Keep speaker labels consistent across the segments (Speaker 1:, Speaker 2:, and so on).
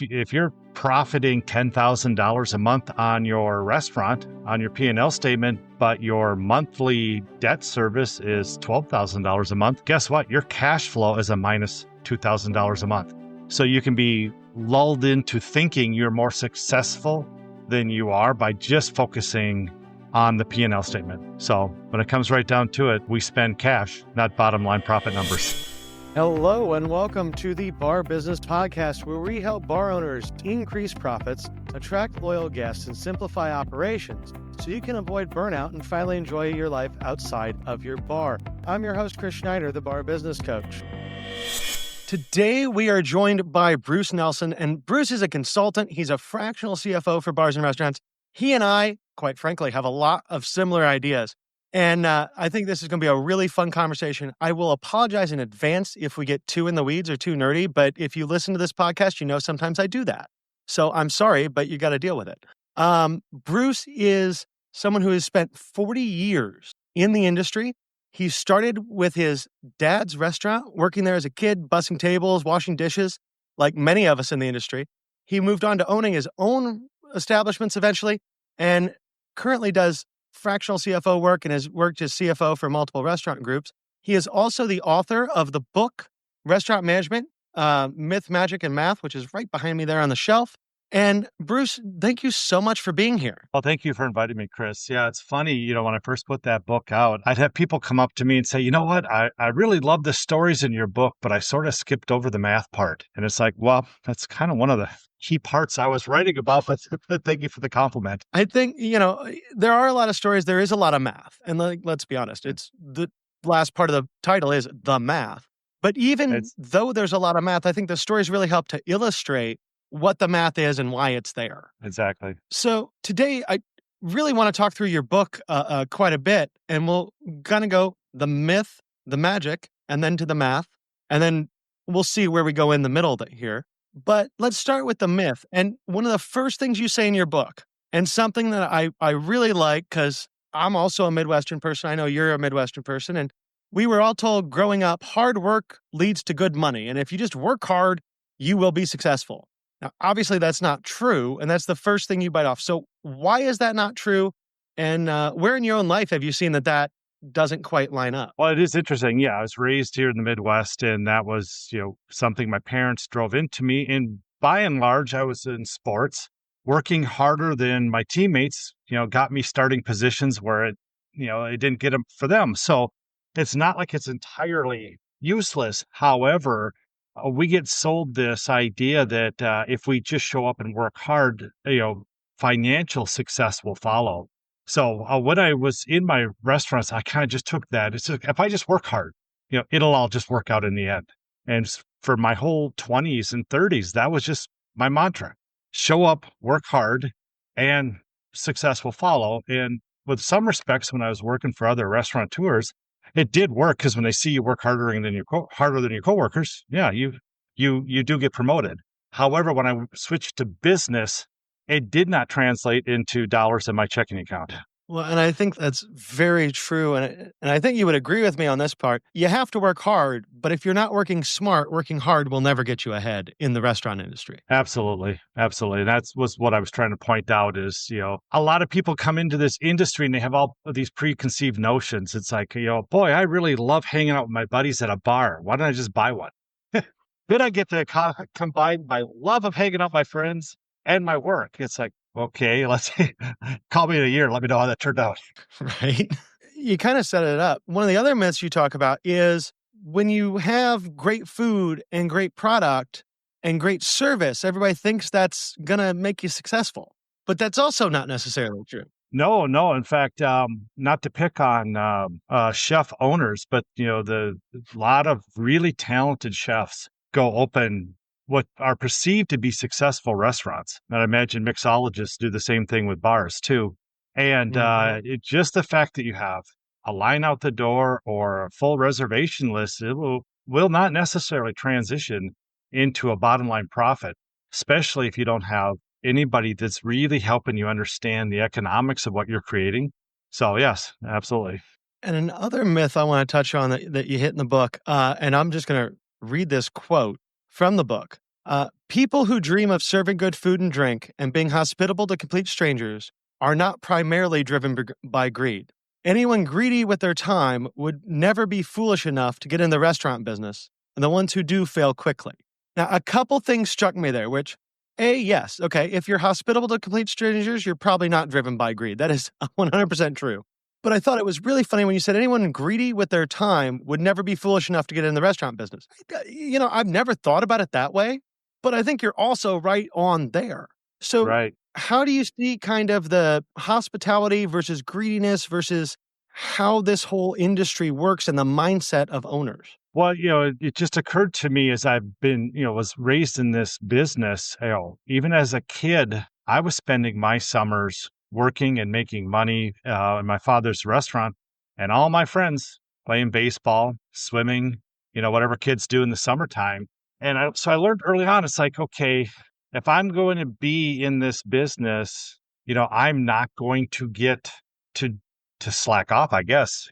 Speaker 1: if you're profiting $10,000 a month on your restaurant, on your P&L statement, but your monthly debt service is $12,000 a month, guess what? Your cash flow is a minus $2,000 a month. So you can be lulled into thinking you're more successful than you are by just focusing on the P&L statement. So when it comes right down to it, we spend cash, not bottom line profit numbers.
Speaker 2: Hello and welcome to the Bar Business Podcast, where we help bar owners increase profits, attract loyal guests, and simplify operations so you can avoid burnout and finally enjoy your life outside of your bar. I'm your host, Chris Schneider, the Bar Business Coach. Today, we are joined by Bruce Nelson, and Bruce is a consultant. He's a fractional CFO for bars and restaurants. He and I, quite frankly, have a lot of similar ideas. And I think this is going to be a really fun conversation. I will apologize in advance if we get too in the weeds or too nerdy, but if you listen to this podcast, you know sometimes I do that. So I'm sorry, but you got to deal with it. Bruce is someone who has spent 40 years in the industry. He started with his dad's restaurant, working there as a kid, bussing tables, washing dishes, like many of us in the industry. He moved on to owning his own establishments eventually, and currently does fractional CFO work and has worked as CFO for multiple restaurant groups. He is also the author of the book, Restaurant Management, Myth, Magic, and Math, which is right behind me there on the shelf. And Bruce, thank you so much for being here.
Speaker 1: Well, thank you for inviting me, Chris. Yeah, it's funny, when I first put that book out, I'd have people come up to me and say, you know what, I really love the stories in your book, but I sort of skipped over the math part. And it's like, well, that's kind of one of the key parts I was writing about, but thank you for the compliment.
Speaker 2: I think, there are a lot of stories. There is a lot of math. And let's be honest, it's the last part of the title is the math. But even though there's a lot of math, I think the stories really help to illustrate what the math is and why it's there.
Speaker 1: Exactly.
Speaker 2: So today, I really want to talk through your book quite a bit, and we'll kind of go the myth, the magic, and then to the math, and then we'll see where we go in the middle here. But let's start with the myth. And one of the first things you say in your book, and something that I really like, because I'm also a Midwestern person. I know you're a Midwestern person. And we were all told growing up, hard work leads to good money. And if you just work hard, you will be successful. Now, obviously, that's not true. And that's the first thing you bite off. So why is that not true? And where in your own life have you seen that doesn't quite line up?
Speaker 1: Well, it is interesting. Yeah, I was raised here in the Midwest, and that was, something my parents drove into me. And by and large, I was in sports, working harder than my teammates, got me starting positions where it didn't get them for them. So it's not like it's entirely useless. However, we get sold this idea that if we just show up and work hard, financial success will follow. So when I was in my restaurants, I kind of just took that. It's like, if I just work hard, it'll all just work out in the end. And for my whole 20s and 30s, that was just my mantra. Show up, work hard, and success will follow. And with some respects, when I was working for other restaurateurs, it did work, because when they see you work harder than your coworkers, yeah, you do get promoted. However, when I switched to business, it did not translate into dollars in my checking account.
Speaker 2: Well, and I think that's very true. And I think you would agree with me on this part. You have to work hard, but if you're not working smart, working hard will never get you ahead in the restaurant industry.
Speaker 1: Absolutely. Absolutely. And that was what I was trying to point out is, a lot of people come into this industry and they have all of these preconceived notions. It's like, boy, I really love hanging out with my buddies at a bar. Why don't I just buy one? Then I get to combine my love of hanging out with my friends and my work. It's like, okay, let's call me in a year. Let me know how that turned out.
Speaker 2: Right. You kind of set it up. One of the other myths you talk about is when you have great food and great product and great service, everybody thinks that's going to make you successful. But that's also not necessarily true.
Speaker 1: No. In fact, not to pick on chef owners, but, the lot of really talented chefs go open what are perceived to be successful restaurants. And I imagine mixologists do the same thing with bars too. And just the fact that you have a line out the door or a full reservation list, it will not necessarily transition into a bottom line profit, especially if you don't have anybody that's really helping you understand the economics of what you're creating. So yes, absolutely.
Speaker 2: And another myth I want to touch on that you hit in the book, and I'm just going to read this quote from the book. People who dream of serving good food and drink and being hospitable to complete strangers are not primarily driven by greed. Anyone greedy with their time would never be foolish enough to get in the restaurant business, and the ones who do fail quickly. Now, a couple things struck me there, which, A, yes, okay, if you're hospitable to complete strangers, you're probably not driven by greed. That is 100% true. But I thought it was really funny when you said anyone greedy with their time would never be foolish enough to get in the restaurant business. I've never thought about it that way, but I think you're also right on there. So,
Speaker 1: Right.
Speaker 2: how do you see kind of the hospitality versus greediness versus how this whole industry works and the mindset of owners?
Speaker 1: Well, it just occurred to me as I've been, was raised in this business, even as a kid, I was spending my summers working and making money in my father's restaurant, and all my friends playing baseball, swimming, whatever kids do in the summertime. So I learned early on, it's like, okay, if I'm going to be in this business, I'm not going to get to to slack off, I guess.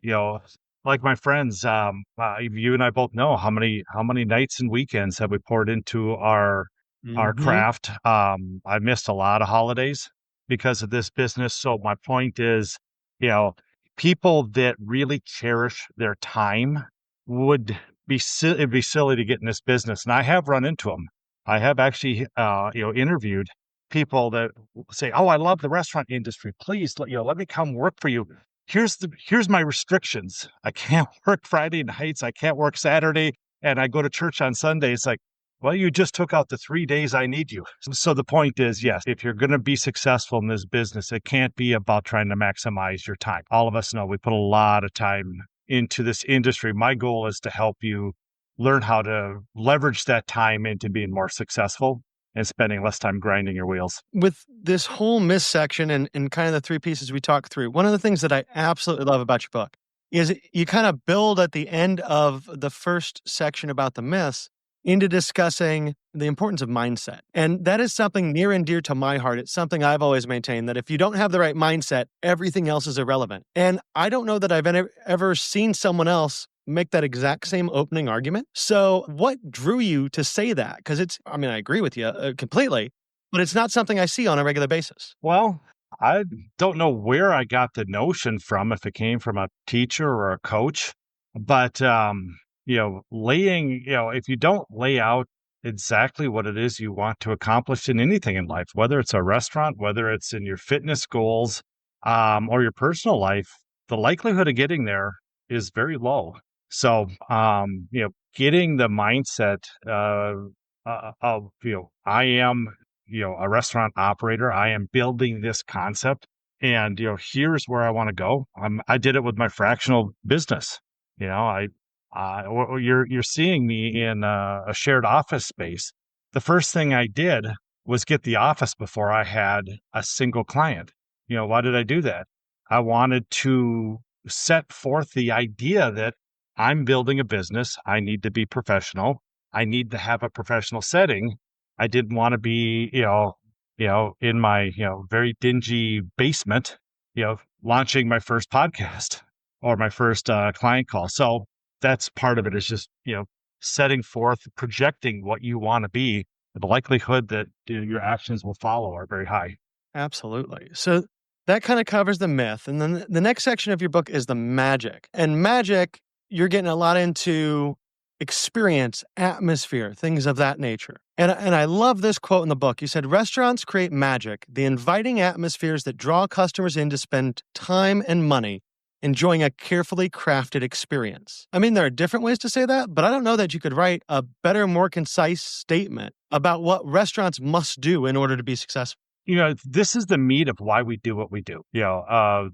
Speaker 1: Like my friends, you and I both know how many nights and weekends have we poured into our
Speaker 2: Hmm.
Speaker 1: craft. I missed a lot of holidays because of this business. So my point is, you know, people that really cherish their time would it'd be silly to get in this business. And I have run into them. I have actually, interviewed people that say, "Oh, I love the restaurant industry. Please, let me come work for you. Here's my restrictions. I can't work Friday nights. I can't work Saturday, and I go to church on Sunday." It's like, well, you just took out the 3 days I need you. So the point is, yes, if you're going to be successful in this business, it can't be about trying to maximize your time. All of us know we put a lot of time into this industry. My goal is to help you learn how to leverage that time into being more successful and spending less time grinding your wheels.
Speaker 2: With this whole myth section and kind of the three pieces we talked through, one of the things that I absolutely love about your book is you kind of build at the end of the first section about the myths into discussing the importance of mindset. And that is something near and dear to my heart. It's something I've always maintained that if you don't have the right mindset, everything else is irrelevant. And I don't know that I've ever seen someone else make that exact same opening argument. So, what drew you to say that? Because I agree with you completely, but it's not something I see on a regular basis.
Speaker 1: Well, I don't know where I got the notion from, if it came from a teacher or a coach, but if you don't lay out exactly what it is you want to accomplish in anything in life, whether it's a restaurant, whether it's in your fitness goals, or your personal life, the likelihood of getting there is very low. So, getting the mindset of, I am a restaurant operator. I am building this concept, and here's where I want to go. I did it with my fractional business. You're seeing me in a shared office space. The first thing I did was get the office before I had a single client. Why did I do that? I wanted to set forth the idea that I'm building a business. I need to be professional. I need to have a professional setting. I didn't want to be, in my, very dingy basement, launching my first podcast or my first client call. So that's part of it, is just, setting forth, projecting what you want to be. The likelihood that your actions will follow are very high.
Speaker 2: Absolutely. So that kind of covers the myth. And then the next section of your book is the magic. And magic, you're getting a lot into experience, atmosphere, things of that nature. And I love this quote in the book. You said, restaurants create magic, the inviting atmospheres that draw customers in to spend time and money enjoying a carefully crafted experience. I mean, there are different ways to say that, but I don't know that you could write a better, more concise statement about what restaurants must do in order to be successful.
Speaker 1: This is the meat of why we do what we do.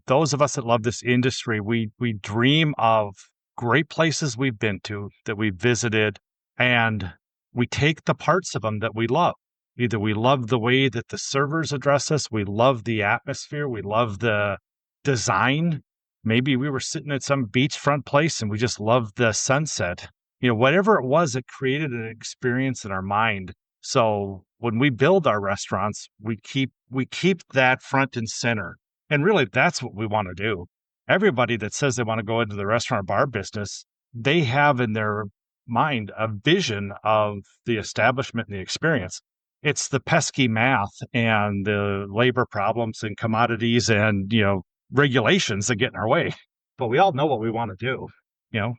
Speaker 1: Those of us that love this industry, we dream of great places we've been to, that we've visited, and we take the parts of them that we love. Either we love the way that the servers address us, we love the atmosphere, we love the design. Maybe we were sitting at some beachfront place and we just loved the sunset. Whatever it was, it created an experience in our mind. So when we build our restaurants, we keep that front and center. And really, that's what we want to do. Everybody that says they want to go into the restaurant bar business, they have in their mind a vision of the establishment and the experience. It's the pesky math and the labor problems and commodities and, regulations that get in our way. But we all know what we want to do.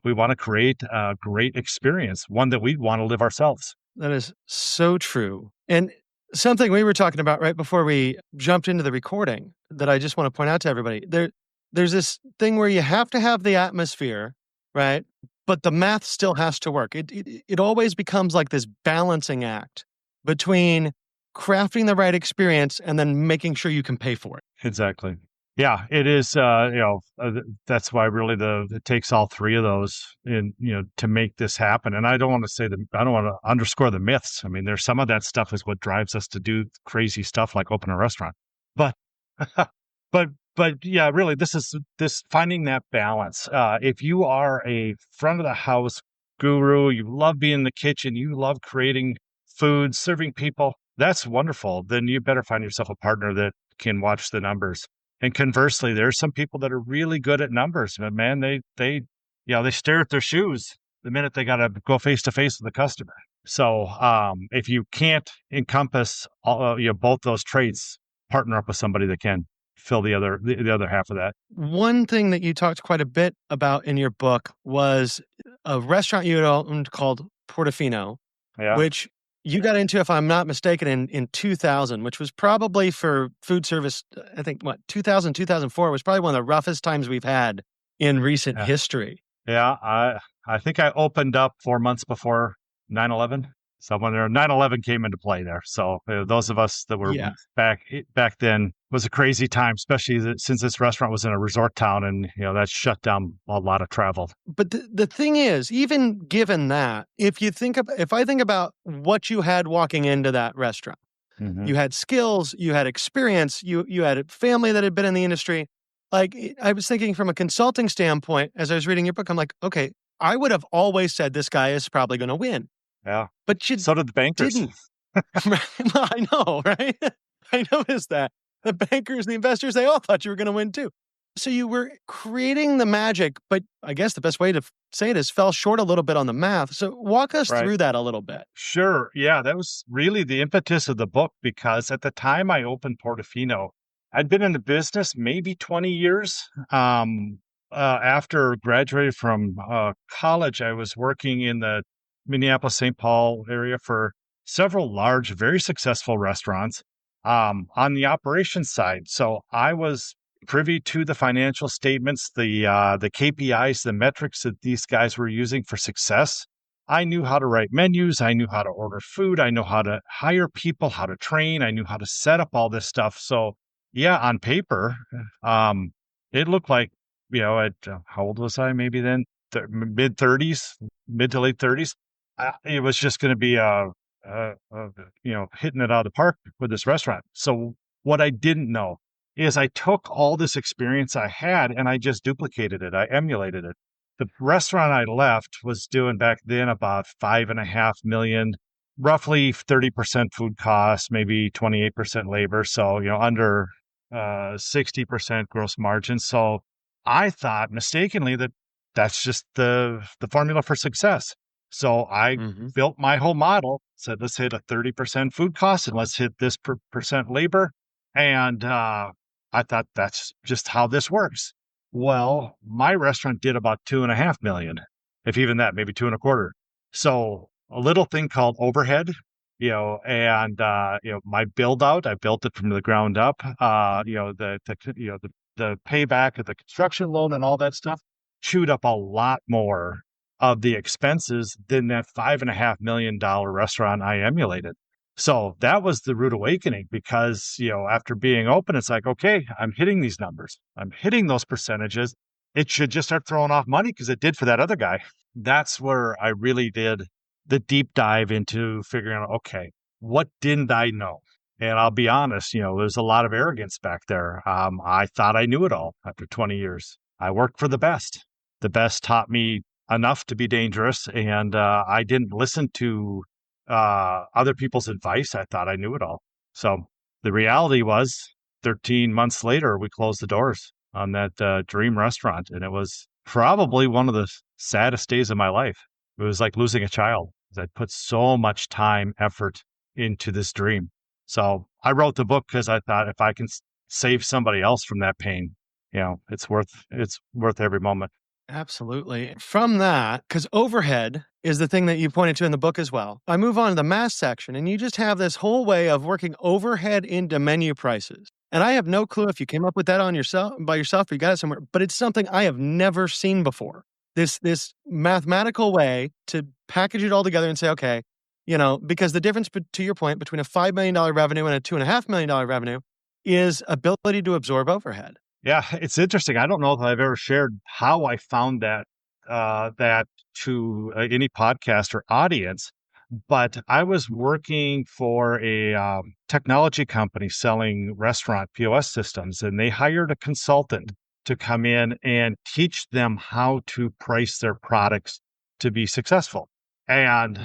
Speaker 1: We want to create a great experience, one that we want to live ourselves.
Speaker 2: That is so true. And something we were talking about right before we jumped into the recording that I just want to point out to everybody. There's this thing where you have to have the atmosphere, right? But the math still has to work. It always becomes like this balancing act between crafting the right experience and then making sure you can pay for it.
Speaker 1: Exactly. Yeah, it is. That's why really it takes all three of those to make this happen. And I don't want to underscore the myths. I mean, there's some of that stuff is what drives us to do crazy stuff like open a restaurant. But, but yeah, really, this finding that balance. If you are a front of the house guru, you love being in the kitchen, you love creating food, serving people, that's wonderful. Then you better find yourself a partner that can watch the numbers. And conversely, there's some people that are really good at numbers, but man, they stare at their shoes the minute they got to go face to face with the customer. So if you can't encompass both those traits, partner up with somebody that can fill the other half of that.
Speaker 2: One thing that you talked quite a bit about in your book was a restaurant you had owned called Portofino, which you got into, if I'm not mistaken, in 2000, which was probably for food service, I think, 2004 was probably one of the roughest times we've had in recent history.
Speaker 1: Yeah, I think I opened up 4 months before 9/11. So when 9/11 came into play there. So those of us that were back then was a crazy time, especially since this restaurant was in a resort town and, that shut down a lot of travel.
Speaker 2: But the thing is, even given that, if I think about what you had walking into that restaurant, you had skills, you had experience, you had a family that had been in the industry. Like, I was thinking from a consulting standpoint, as I was reading your book, I'm like, okay, I would have always said this guy is probably going to win.
Speaker 1: Yeah.
Speaker 2: But
Speaker 1: so did the bankers.
Speaker 2: Didn't. I know, right? I noticed that. The bankers, the investors, they all thought you were going to win too. So you were creating the magic, but I guess the best way to say it is fell short a little bit on the math. So walk us through that a little bit.
Speaker 1: Sure. Yeah, that was really the impetus of the book, because at the time I opened Portofino, I'd been in the business maybe 20 years. After graduating from college, I was working in the Minneapolis, St. Paul area for several large, very successful restaurants on the operations side. So I was privy to the financial statements, the KPIs, the metrics that these guys were using for success. I knew how to write menus. I knew how to order food. I know how to hire people, how to train. I knew how to set up all this stuff. So yeah, on paper, it looked like, at how old was I? Maybe then mid to late 30s. It was just going to be hitting it out of the park with this restaurant. So what I didn't know is I took all this experience I had and I just duplicated it. I emulated it. The restaurant I left was doing back then about 5.5 million, roughly 30% food costs, maybe 28% labor. So, under 60% gross margin. So I thought mistakenly that that's just the formula for success. So I built my whole model, said, let's hit a 30% food cost and let's hit this percent labor. And I thought that's just how this works. Well, my restaurant did about 2.5 million, if even that, maybe 2.25. So a little thing called overhead, and my build out, I built it from the ground up. The payback of the construction loan and all that stuff chewed up a lot more of the expenses than that $5.5 million restaurant I emulated. So that was the rude awakening, because, after being open, it's like, okay, I'm hitting these numbers. I'm hitting those percentages. It should just start throwing off money, because it did for that other guy. That's where I really did the deep dive into figuring out, okay, what didn't I know? And I'll be honest, there's a lot of arrogance back there. I thought I knew it all after 20 years. I worked for the best. The best taught me enough to be dangerous, and I didn't listen to other people's advice. I thought I knew it all. So the reality was 13 months later, we closed the doors on that dream restaurant. And it was probably one of the saddest days of my life. It was like losing a child. I put so much time, effort into this dream. So I wrote the book because I thought if I can save somebody else from that pain, it's worth every moment.
Speaker 2: Absolutely. From that, because overhead is the thing that you pointed to in the book as well. I move on to the mass section, and you just have this whole way of working overhead into menu prices. And I have no clue if you came up with that on yourself by yourself or you got it somewhere, but it's something I have never seen before. This mathematical way to package it all together and say, okay, because the difference to your point between a $5 million revenue and a $2.5 million revenue is ability to absorb overhead.
Speaker 1: Yeah, it's interesting. I don't know if I've ever shared how I found that to any podcast or audience, but I was working for a technology company selling restaurant POS systems, and they hired a consultant to come in and teach them how to price their products to be successful. And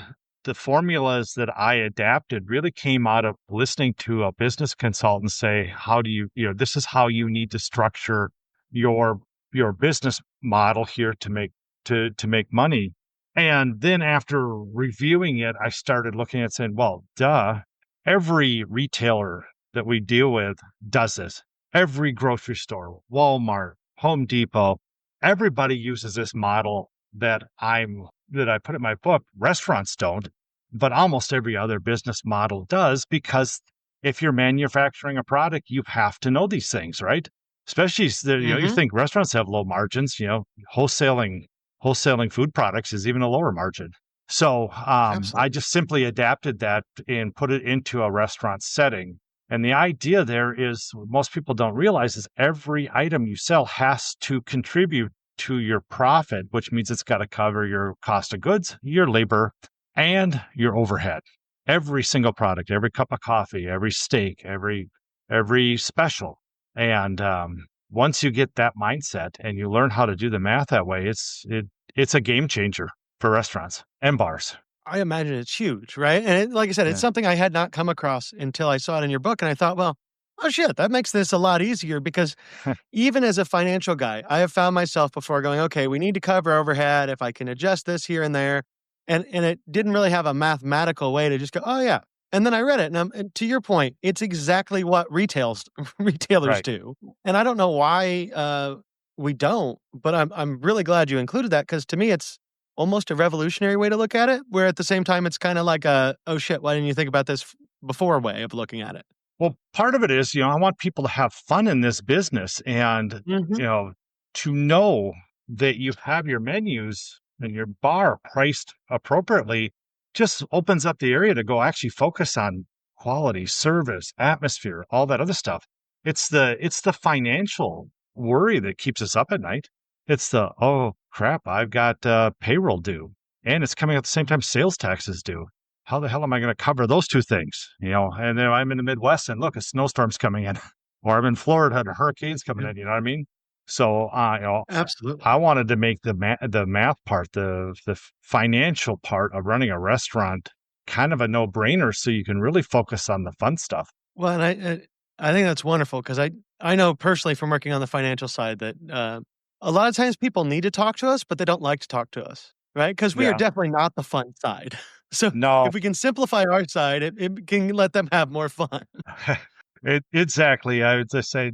Speaker 1: the formulas that I adapted really came out of listening to a business consultant say, how do this is how you need to structure your your business model here to make money. And then after reviewing it, I started looking at saying, well, duh, every retailer that we deal with does this. Every grocery store, Walmart, Home Depot, everybody uses this model that I put in my book. Restaurants don't, but almost every other business model does, because if you're manufacturing a product, you have to know these things, right? Especially, you
Speaker 2: Mhm.
Speaker 1: think restaurants have low margins, wholesaling food products is even a lower margin. So I
Speaker 2: Absolutely.
Speaker 1: just simply adapted that and put it into a restaurant setting. And the idea there is what most people don't realize is every item you sell has to contribute to your profit, which means it's got to cover your cost of goods, your labor, and your overhead. Every single product, every cup of coffee, every steak, every special. And once you get that mindset and you learn how to do the math that way, it's a game changer for restaurants and bars.
Speaker 2: I imagine it's huge, right? And like I said, it's
Speaker 1: Yeah.
Speaker 2: something I had not come across until I saw it in your book, and I thought, well, oh shit, that makes this a lot easier because even as a financial guy, I have found myself before going, okay, we need to cover overhead. If I can adjust this here and there, and it didn't really have a mathematical way to just go, oh yeah. And then I read it, and to your point, it's exactly what retailers
Speaker 1: Right.
Speaker 2: do, and I don't know why we don't, but I'm really glad you included that because to me, it's almost a revolutionary way to look at it. Where at the same time, it's kind of like a oh shit, why didn't you think about this before way of looking at it?
Speaker 1: Well, part of it is, I want people to have fun in this business, and,
Speaker 2: Hmm.
Speaker 1: to know that you have your menus and your bar priced appropriately just opens up the area to go actually focus on quality, service, atmosphere, all that other stuff. It's the financial worry that keeps us up at night. It's the, oh crap, I've got payroll due, and it's coming at the same time sales taxes due. How the hell am I going to cover those two things? And then I'm in the Midwest and look, a snowstorm's coming in, or I'm in Florida and a hurricane's coming
Speaker 2: Yeah,
Speaker 1: in. You know what I mean? So,
Speaker 2: absolutely.
Speaker 1: I wanted to make the math part, the financial part of running a restaurant, kind of a no brainer, so you can really focus on the fun stuff.
Speaker 2: Well, and I think that's wonderful because I know personally from working on the financial side that a lot of times people need to talk to us, but they don't like to talk to us, right? Because we are
Speaker 1: Yeah.
Speaker 2: definitely not the fun side. So if
Speaker 1: No.
Speaker 2: we can simplify our side, it can let them have more fun.
Speaker 1: Exactly. I would just say,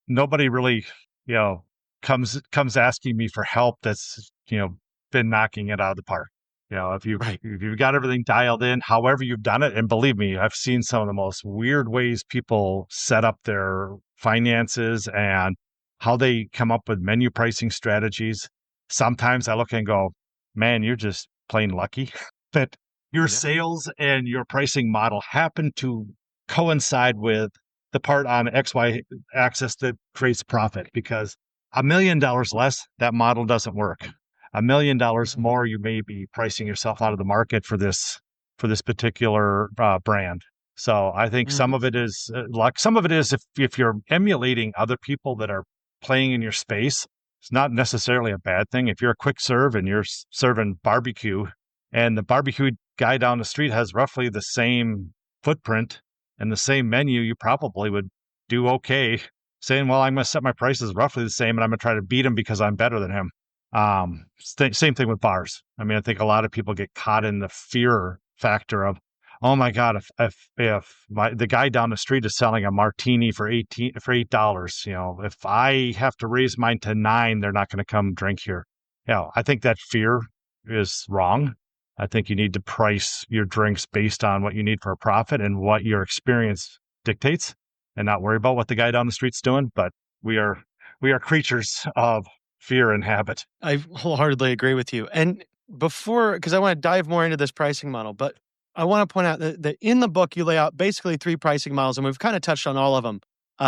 Speaker 1: nobody really, you know, comes asking me for help that's, been knocking it out of the park. If you've
Speaker 2: Right.
Speaker 1: if you've got everything dialed in, however you've done it, and believe me, I've seen some of the most weird ways people set up their finances and how they come up with menu pricing strategies. Sometimes I look and go, man, you're just plain lucky that your
Speaker 2: Yeah.
Speaker 1: sales and your pricing model happen to coincide with the part on XY axis that creates profit, because $1 million less, that model doesn't work. $1 million
Speaker 2: Mhm.
Speaker 1: more, you may be pricing yourself out of the market for this particular brand. So I think some
Speaker 2: Mhm.
Speaker 1: of it is luck. Some of it is if you're emulating other people that are playing in your space, it's not necessarily a bad thing. If you're a quick serve and you're serving barbecue, and the barbecue guy down the street has roughly the same footprint and the same menu, you probably would do okay saying, well, I'm going to set my prices roughly the same and I'm going to try to beat him because I'm better than him. Same thing with bars. I mean, I think a lot of people get caught in the fear factor of, oh my God, if the guy down the street is selling a martini for $8, if I have to raise mine to 9, they're not going to come drink here. I think that fear is wrong. I think you need to price your drinks based on what you need for a profit and what your experience dictates, and not worry about what the guy down the street's doing. But we are we are creatures of fear and habit.
Speaker 2: I wholeheartedly agree with you. And because I want to dive more into this pricing model, but I want to point out that in the book, you lay out basically 3 pricing models, and we've kind of touched on all of them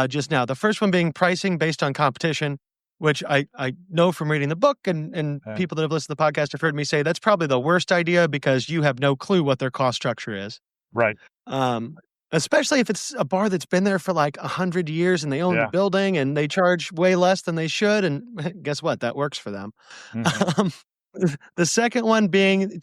Speaker 2: just now. The first one being pricing based on competition, which I know from reading the book, and people that have listened to the podcast have heard me say that's probably the worst idea because you have no clue what their cost structure is.
Speaker 1: Right.
Speaker 2: Um, Especially if it's a bar that's been there for like 100 years and they own the
Speaker 1: Yeah.
Speaker 2: building and they charge way less than they should. And guess what? That works for them.
Speaker 1: Mhm.
Speaker 2: Um, the second one being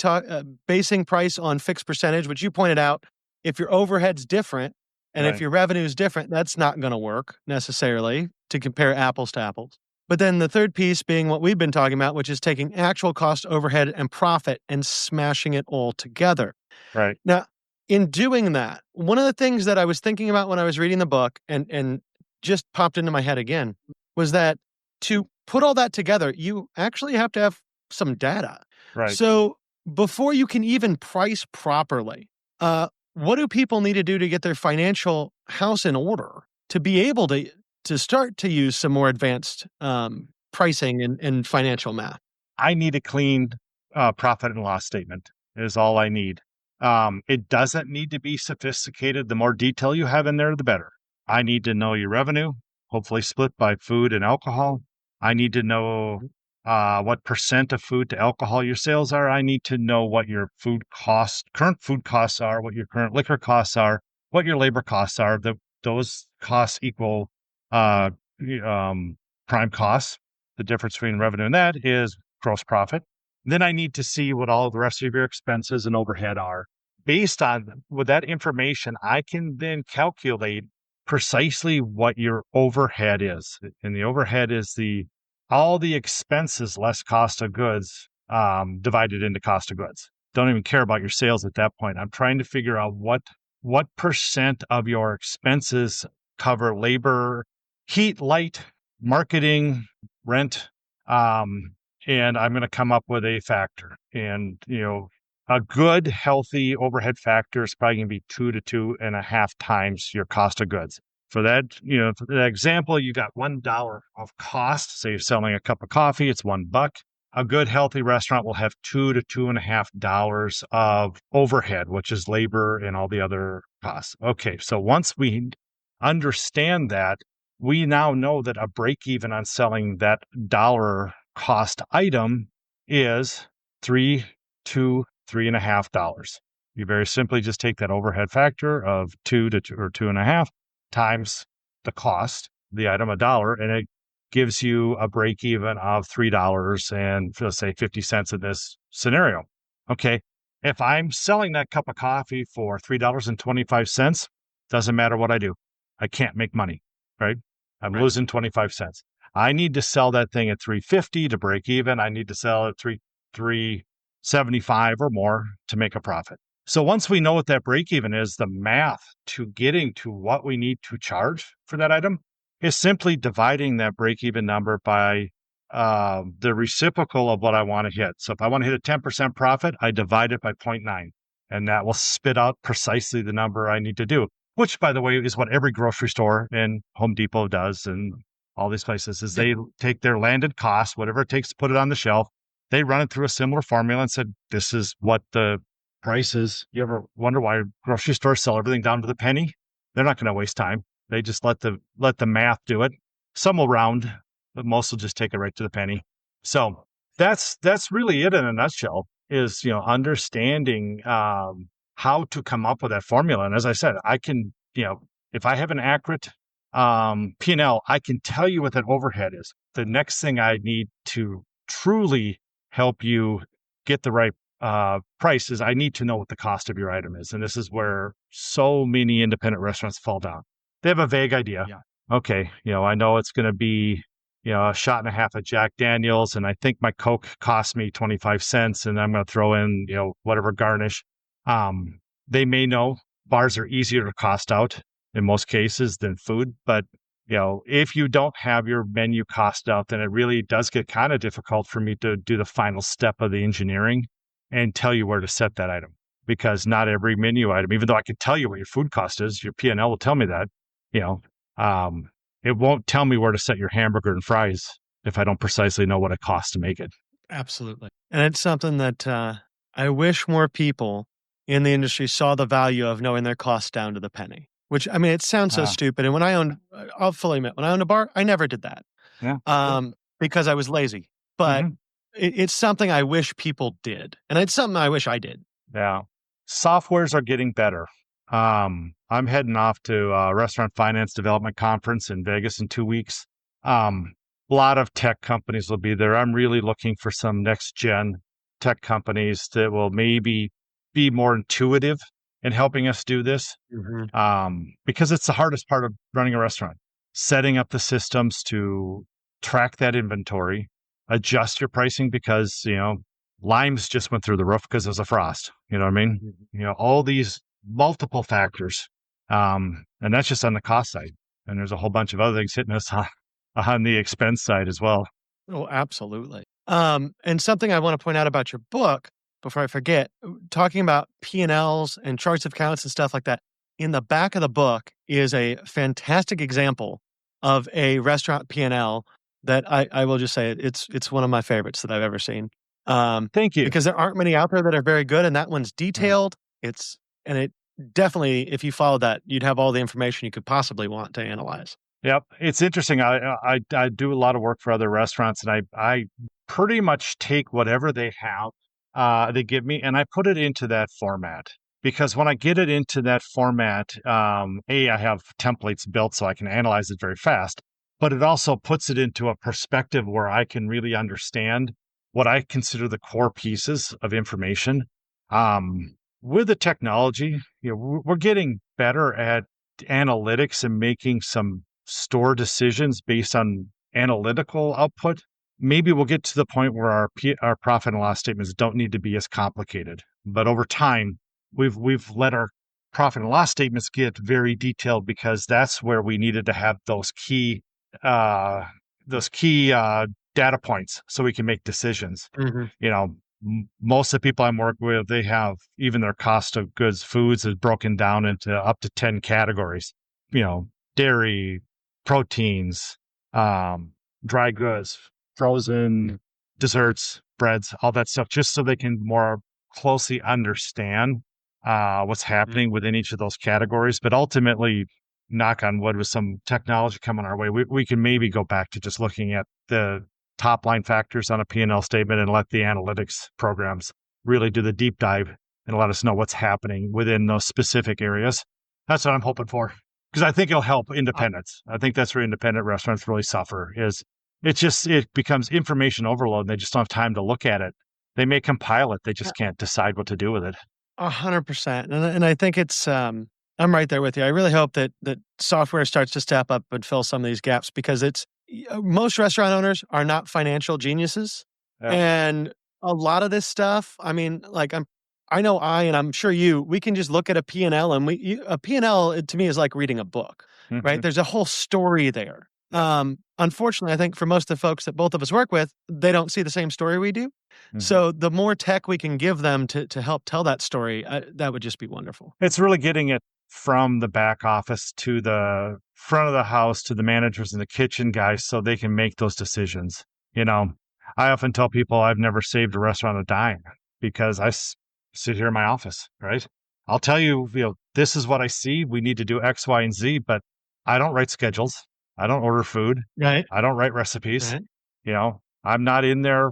Speaker 2: basing price on fixed percentage, which you pointed out, if your overhead's different and if
Speaker 1: Right.
Speaker 2: your revenue is different, that's not going to work necessarily to compare apples to apples. But then the third piece being what we've been talking about, which is taking actual cost, overhead, and profit and smashing it all together.
Speaker 1: Right.
Speaker 2: Now, in doing that, one of the things that I was thinking about when I was reading the book and just popped into my head again was that to put all that together, you actually have to have some data.
Speaker 1: Right.
Speaker 2: So before you can even price properly, what do people need to do to get their financial house in order to be able to start to use some more advanced pricing and financial math?
Speaker 1: I need a clean profit and loss statement is all I need. It doesn't need to be sophisticated. The more detail you have in there, the better. I need to know your revenue, hopefully split by food and alcohol. I need to know what percent of food to alcohol your sales are. I need to know what your current food costs are, what your current liquor costs are, what your labor costs are. Those costs equal uh, prime costs. The difference between revenue and that is gross profit. Then I need to see what all the rest of your expenses and overhead are. Based on with that information, I can then calculate precisely what your overhead is. And the overhead is all the expenses less cost of goods divided into cost of goods. Don't even care about your sales at that point. I'm trying to figure out what percent of your expenses cover labor, heat, light, marketing, rent, and I'm going to come up with a factor. And, a good, healthy overhead factor is probably going to be 2 to 2.5 times your cost of goods. For that, for that example, you got $1 of cost. Say you're selling a cup of coffee, it's $1. A good, healthy restaurant will have $2 to $2.50 of overhead, which is labor and all the other costs. Okay, so once we understand that, we now know that a break even on selling that dollar cost item is $3 to $3.50. You very simply just take that overhead factor of 2 to 2 or 2.5 times the cost, the item, $1, and it gives you a break even of $3 and let's say 50 cents in this scenario. Okay. If I'm selling that cup of coffee for $3.25, doesn't matter what I do. I can't make money, right? I'm losing 25 cents. I need to sell that thing at $3.50 to break even. I need to sell at $3.75 or more to make a profit. So once we know what that break even is, the math to getting to what we need to charge for that item is simply dividing that break even number by the reciprocal of what I want to hit. So if I want to hit a 10% profit, I divide it by 0.9, and that will spit out precisely the number I need to do, which, by the way, is what every grocery store and Home Depot does and all these places is they take their landed cost, whatever it takes to put it on the shelf. They run it through a similar formula and said, this is what the price is. You ever wonder why grocery stores sell everything down to the penny? They're not going to waste time. They just let the math do it. Some will round, but most will just take it right to the penny. So that's really it in a nutshell, is, understanding how to come up with that formula. And as I said, I can, if I have an accurate P&L, I can tell you what that overhead is. The next thing I need to truly help you get the right price is I need to know what the cost of your item is. And this is where so many independent restaurants fall down. They have a vague idea.
Speaker 2: Yeah.
Speaker 1: Okay, I know it's going to be a shot and a half of Jack Daniels, and I think my Coke cost me 25 cents, and I'm going to throw in, whatever garnish. Um, they may know bars are easier to cost out in most cases than food, but if you don't have your menu cost out, then it really does get kind of difficult for me to do the final step of the engineering and tell you where to set that item. Because not every menu item, even though I can tell you what your food cost is, your P&L will tell me that, you know, um, it won't tell me where to set your hamburger and fries if I don't precisely know what it costs to make it.
Speaker 2: Absolutely. And it's something that I wish more people in the industry saw the value of knowing their costs down to the penny. Which, I mean, it sounds so
Speaker 1: Uh,
Speaker 2: stupid. And when I owned, I'll fully admit, when I owned a bar, I never did that
Speaker 1: yeah, good.
Speaker 2: because I was lazy. But
Speaker 1: Hmm.
Speaker 2: it's something I wish people did. And it's something I wish I did.
Speaker 1: Yeah. Softwares are getting better. I'm heading off to a restaurant finance development conference in Vegas in 2 weeks. A lot of tech companies will be there. I'm really looking for some next gen tech companies that will maybe be more intuitive in helping us do this.
Speaker 2: Mhm.
Speaker 1: Because it's the hardest part of running a restaurant, setting up the systems to track that inventory, adjust your pricing because, limes just went through the roof because there's a frost. You know what I mean?
Speaker 2: Mhm.
Speaker 1: All these multiple factors. And that's just on the cost side. And there's a whole bunch of other things hitting us on the expense side as well.
Speaker 2: Oh, absolutely. And something I want to point out about your book before I forget, talking about P&Ls and charts of accounts and stuff like that. In the back of the book is a fantastic example of a restaurant P&L that I will just say it's one of my favorites that I've ever seen.
Speaker 1: Thank you.
Speaker 2: Because there aren't many out there that are very good, and that one's
Speaker 1: Yeah.
Speaker 2: detailed. It definitely, if you follow that, you'd have all the information you could possibly want to analyze.
Speaker 1: Yep, it's interesting. I do a lot of work for other restaurants, and I pretty much take whatever they have, they give me, and I put it into that format. Because when I get it into that format, I have templates built so I can analyze it very fast, but it also puts it into a perspective where I can really understand what I consider the core pieces of information. With the technology, we're getting better at analytics and making some store decisions based on analytical output. Maybe we'll get to the point where our profit and loss statements don't need to be as complicated. But over time, we've let our profit and loss statements get very detailed because that's where we needed to have uh, those key data points so we can make decisions.
Speaker 2: Mhm.
Speaker 1: You know, most of the people I'm working with, they have even their cost of goods, foods is broken down into up to 10 categories. Dairy, proteins, dry goods, frozen desserts, breads, all that stuff, just so they can more closely understand what's happening within each of those categories. But ultimately, knock on wood, with some technology coming our way, we can maybe go back to just looking at the top line factors on a P&L statement and let the analytics programs really do the deep dive and let us know what's happening within those specific areas. That's what I'm hoping for because I think it'll help independents. I think that's where independent restaurants really suffer is it becomes information overload and they just don't have time to look at it. They may compile it, they just can't decide what to do with it.
Speaker 2: 100%, and I think it's, I'm right there with you. I really hope that software starts to step up and fill some of these gaps because most restaurant owners are not financial geniuses,
Speaker 1: Yeah.
Speaker 2: and a lot of this stuff, I mean, like, I know and I'm sure we can just look at a P&L and a P&L to me is like reading a book, right?
Speaker 1: Mm-hmm.
Speaker 2: There's a whole story there.
Speaker 1: Yep.
Speaker 2: Unfortunately, I think for most of the folks that both of us work with, they don't see the same story we do.
Speaker 1: Mm-hmm.
Speaker 2: So the more tech we can give them to help tell that story, that would just be wonderful.
Speaker 1: It's really getting it from the back office to the front of the house to the managers and the kitchen guys so they can make those decisions. You know, I often tell people I've never saved a restaurant a dime because sit here in my office, right? I'll tell you, this is what I see. We need to do X, Y, and Z, but I don't write schedules. I don't order food.
Speaker 2: Right.
Speaker 1: I don't write recipes.
Speaker 2: Right.
Speaker 1: I'm not in there,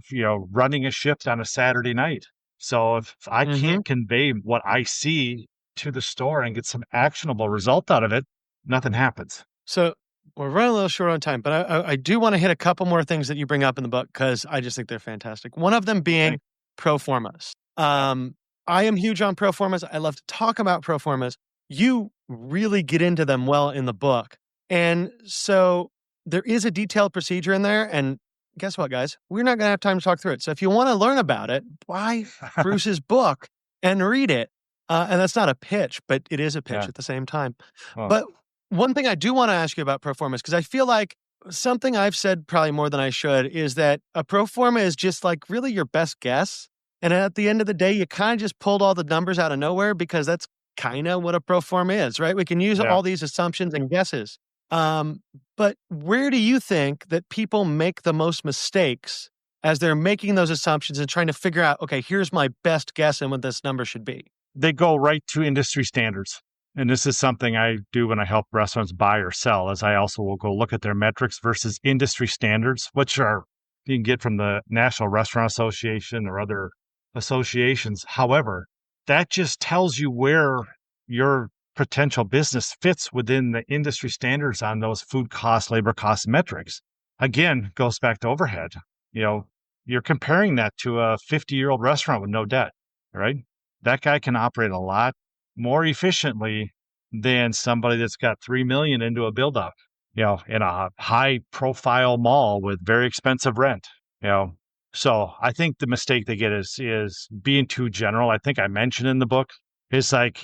Speaker 1: running a shift on a Saturday night. So if I
Speaker 2: Mhm.
Speaker 1: can't convey what I see to the store and get some actionable result out of it, nothing happens.
Speaker 2: So we're running a little short on time, but I do want to hit a couple more things that you bring up in the book because I just think they're fantastic. One of them being
Speaker 1: Okay.
Speaker 2: pro formas.
Speaker 1: Yep.
Speaker 2: I am huge on pro formas. I love to talk about pro formas. You really get into them well in the book. And so there is a detailed procedure in there. And guess what, guys? We're not going to have time to talk through it. So if you want to learn about it, buy Bruce's book and read it. And that's not a pitch, but it is a pitch
Speaker 1: Yeah.
Speaker 2: at the same time.
Speaker 1: Well,
Speaker 2: But one thing I do want to ask you about pro formas, because I feel like something I've said probably more than I should, is that a pro forma is just like really your best guess. And at the end of the day, you kind of just pulled all the numbers out of nowhere because that's kind of what a pro forma is, right? We can use
Speaker 1: yeah.
Speaker 2: all these assumptions and guesses. But where do you think that people make the most mistakes as they're making those assumptions and trying to figure out, okay, here's my best guess and what this number should be?
Speaker 1: They go right to industry standards. And this is something I do when I help restaurants buy or sell, as I also will go look at their metrics versus industry standards, which are you can get from the National Restaurant Association or other associations. However, that just tells you where your potential business fits within the industry standards on those food costs, labor cost metrics. Again, goes back to overhead. You're comparing that to a 50-year-old restaurant with no debt, right? That guy can operate a lot more efficiently than somebody that's got 3 million into a build up, in a high profile mall with very expensive rent, you know. So I think the mistake they get is being too general. I think I mentioned in the book is like,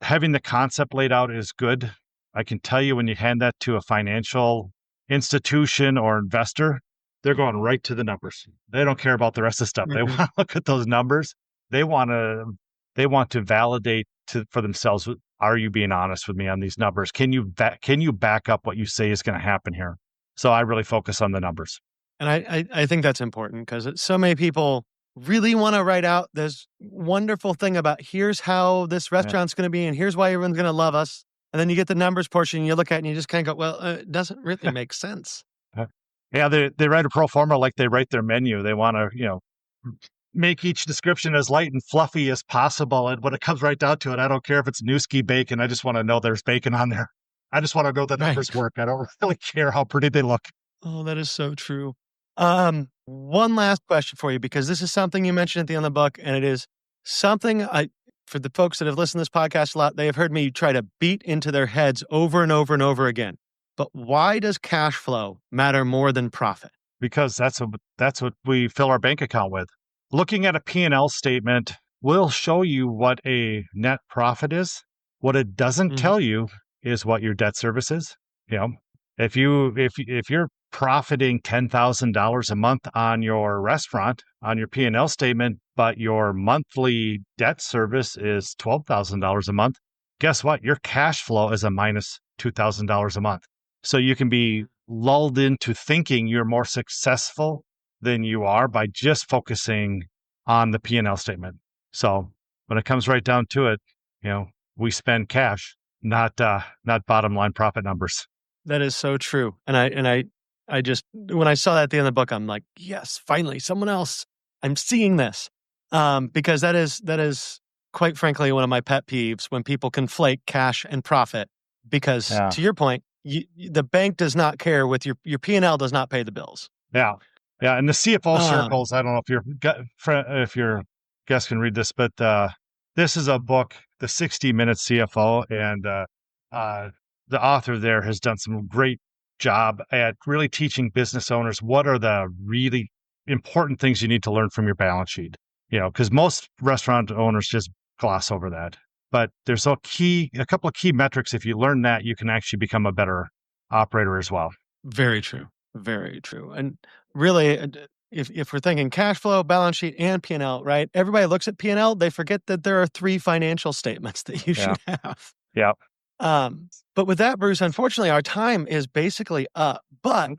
Speaker 1: having the concept laid out is good. I can tell you when you hand that to a financial institution or investor, they're going right to the numbers. They don't care about the rest of the stuff. They want to look at those numbers. They want to validate for themselves. Are you being honest with me on these numbers? Can you back up what you say is going to happen here? So I really focus on the numbers.
Speaker 2: And I think that's important because so many people really want to write out this wonderful thing about here's how this restaurant's going to be and here's why everyone's going to love us. And then you get the numbers portion and you look at it and you just kind of go, well, it doesn't really make sense.
Speaker 1: Yeah, they write a pro forma like they write their menu. They want to, make each description as light and fluffy as possible. And when it comes right down to it, I don't care if it's Newski bacon. I just want to know there's bacon on there. I just want to know the numbers work. I don't really care how pretty they look.
Speaker 2: Oh, that is so true. One last question for you, because this is something you mentioned at the end of the book, and it is something for the folks that have listened to this podcast a lot, they have heard me try to beat into their heads over and over and over again. But why does cash flow matter more than profit?
Speaker 1: Because that's what we fill our bank account with. Looking at a P&L statement will show you what a net profit is. What it doesn't tell you is what your debt service is. If you're profiting $10,000 a month on your restaurant on your P&L statement, but your monthly debt service is $12,000 a month, guess what? Your cash flow is a minus $2,000 a month. So you can be lulled into thinking you're more successful than you are by just focusing on the P&L statement. So when it comes right down to it, we spend cash, not bottom line profit numbers.
Speaker 2: That is so true. And I just, when I saw that at the end of the book, I'm like, yes, finally, someone else. I'm seeing this. Because that is quite frankly one of my pet peeves when people conflate cash and profit. Because to your point, the bank does not care with your P&L does not pay the bills.
Speaker 1: Yeah. Yeah. And the CFO circles, I don't know if your guest can read this, but this is a book, The 60-Minute CFO. And the author there has done some great job at really teaching business owners what are the really important things you need to learn from your balance sheet. Because most restaurant owners just gloss over that. But there's a couple of key metrics. If you learn that, you can actually become a better operator as well.
Speaker 2: Very true. Very true. And really, if we're thinking cash flow, balance sheet, and P&L, right? Everybody looks at P&L, they forget that there are 3 financial statements that you should have.
Speaker 1: Yeah.
Speaker 2: But with that, Bruce, unfortunately, our time is basically up. But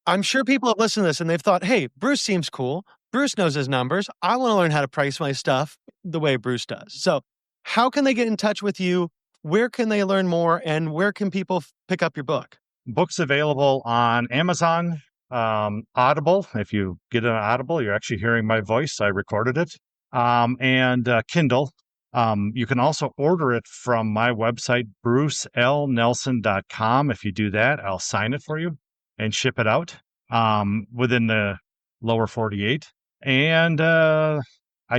Speaker 2: I'm sure people have listened to this and they've thought, hey, Bruce seems cool. Bruce knows his numbers. I want to learn how to price my stuff the way Bruce does. So how can they get in touch with you? Where can they learn more? And where can people pick up your book?
Speaker 1: Book's available on Amazon, Audible. If you get an Audible, you're actually hearing my voice. I recorded it. And Kindle. You can also order it from my website, brucelnelson.com. If you do that, I'll sign it for you and ship it out within the lower 48. And I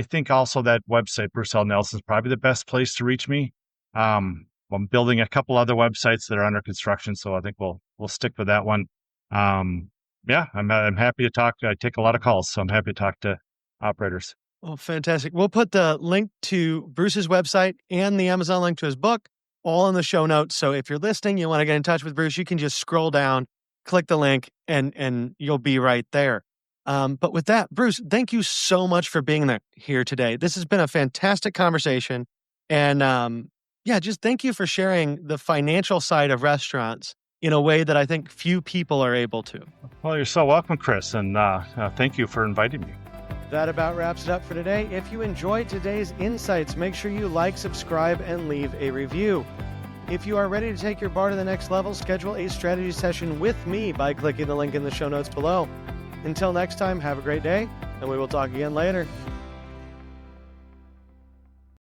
Speaker 1: think also that website, Bruce L. Nelson, is probably the best place to reach me. I'm building a couple other websites that are under construction, so I think we'll stick with that one. Yeah, I'm happy to talk. I take a lot of calls, so I'm happy to talk to operators.
Speaker 2: Oh, fantastic. We'll put the link to Bruce's website and the Amazon link to his book all in the show notes. So if you're listening, you want to get in touch with Bruce, you can just scroll down, click the link, and you'll be right there. But with that, Bruce, thank you so much for being here today. This has been a fantastic conversation. And yeah, just thank you for sharing the financial side of restaurants in a way that I think few people are able to.
Speaker 1: Well, you're so welcome, Chris, and thank you for inviting me.
Speaker 2: That about wraps it up for today. If you enjoyed today's insights, make sure you like, subscribe, and leave a review. If you are ready to take your bar to the next level, schedule a strategy session with me by clicking the link in the show notes below. Until next time, have a great day, and we will talk again later.